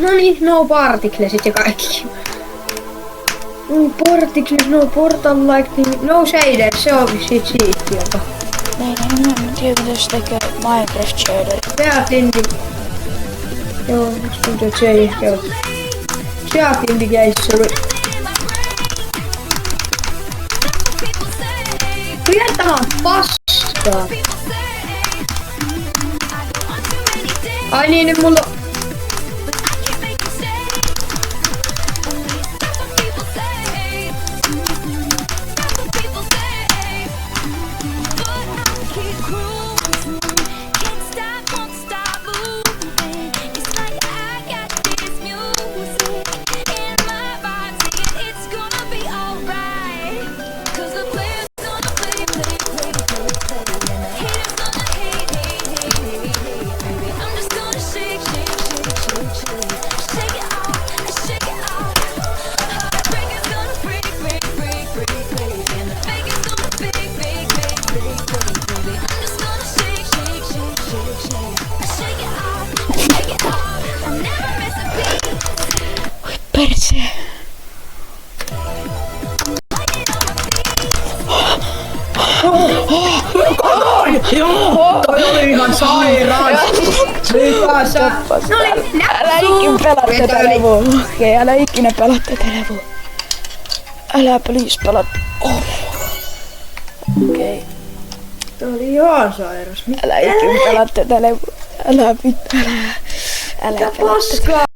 No niin, no particlesit ja kaikki. No particles, no portal lightning, no shader, se on vissiin siitti jopa. Niin, en tiedä mitä se tekee Minecraft shader. Seatin. Joo, miksi tuntuu, että se ei ehkä ole. Seatin indication. Kyllä tämä on paskaa. Ai niin, nyt mulla... Perse. Joo, toi oli ihan sairaan. Älä ikinä pelaa tätä levua. Okei, älä ikinä pelaa tätä levua. Älä please pelaa. Oh. Okei. Toi oli ihan sairas. Älä ikinä pelaa tätä levua. Älä vittu, älä pelaa tätä.